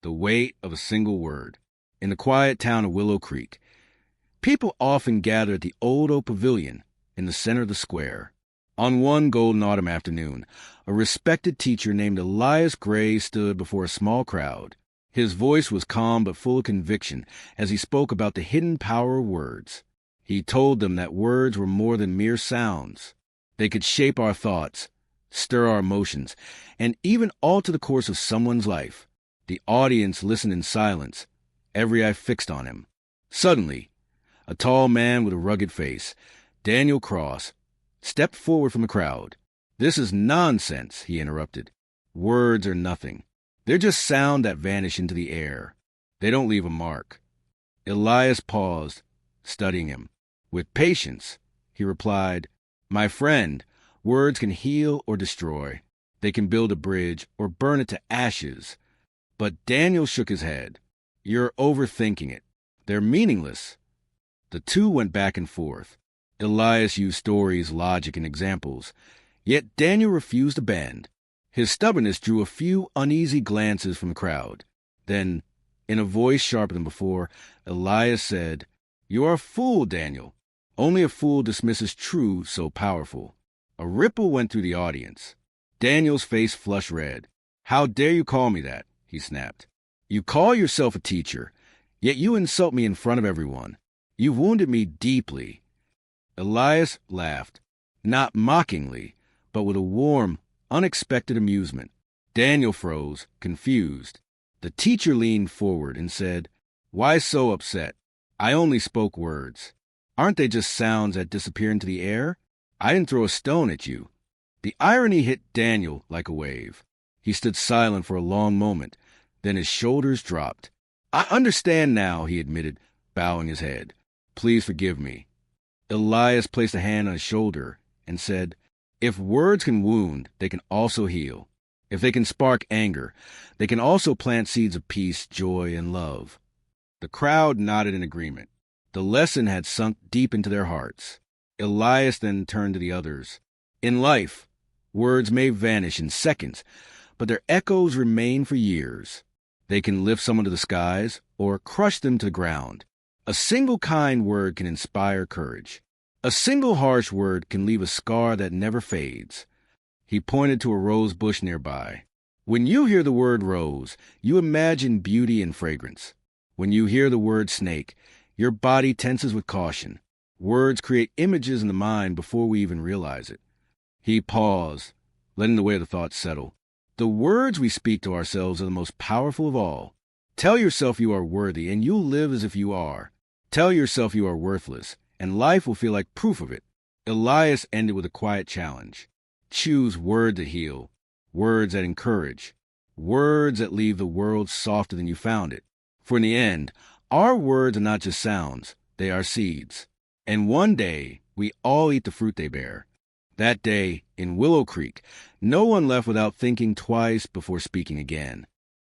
The weight of a single word. In the quiet town of Willow Creek, people often gather at the old oak pavilion in the center of the square. On one golden autumn afternoon, a respected teacher named Elias Gray stood before a small crowd. His voice was calm but full of conviction as he spoke about the hidden power of words. He told them that words were more than mere sounds. They could shape our thoughts, stir our emotions, and even alter the course of someone's life. The audience listened in silence, every eye fixed on him. Suddenly, a tall man with a rugged face, Daniel Cross, stepped forward from the crowd. "This is nonsense," he interrupted. "Words are nothing. They're just sound that vanish into the air. They don't leave a mark." Elias paused, studying him. With patience, he replied, "My friend, words can heal or destroy. They can build a bridge or burn it to ashes." But Daniel shook his head. "You're overthinking it. They're meaningless." The two went back and forth. Elias used stories, logic, and examples. Yet Daniel refused to bend. His stubbornness drew a few uneasy glances from the crowd. Then, in a voice sharper than before, Elias said, "You are a fool, Daniel. Only a fool dismisses truth so powerful." A ripple went through the audience. Daniel's face flushed red. "How dare you call me that?" he snapped. "You call yourself a teacher, yet you insult me in front of everyone. You've wounded me deeply." Elias laughed, not mockingly, but with a warm, unexpected amusement. Daniel froze, confused. The teacher leaned forward and said, "Why so upset? I only spoke words. Aren't they just sounds that disappear into the air? I didn't throw a stone at you." The irony hit Daniel like a wave. He stood silent for a long moment. Then his shoulders dropped. "I understand now," he admitted, bowing his head. "Please forgive me." Elias placed a hand on his shoulder and said, "If words can wound, they can also heal. If they can spark anger, they can also plant seeds of peace, joy, and love." The crowd nodded in agreement. The lesson had sunk deep into their hearts. Elias then turned to the others. In life, words may vanish in seconds, but their echoes remain for years. They can lift someone to the skies or crush them to the ground. A single kind word can inspire courage. A single harsh word can leave a scar that never fades. He pointed to a rose bush nearby. When you hear the word rose, you imagine beauty and fragrance. When you hear the word snake, your body tenses with caution. Words create images in the mind before we even realize it. He paused, letting the weight of the thoughts settle. The words we speak to ourselves are the most powerful of all. Tell yourself you are worthy, and you'll live as if you are. Tell yourself you are worthless, and life will feel like proof of it. Elias ended with a quiet challenge. Choose words that heal, words that encourage, words that leave the world softer than you found it. For in the end, our words are not just sounds, they are seeds. And one day, we all eat the fruit they bear. That day, in Willow Creek, no one left without thinking twice before speaking again.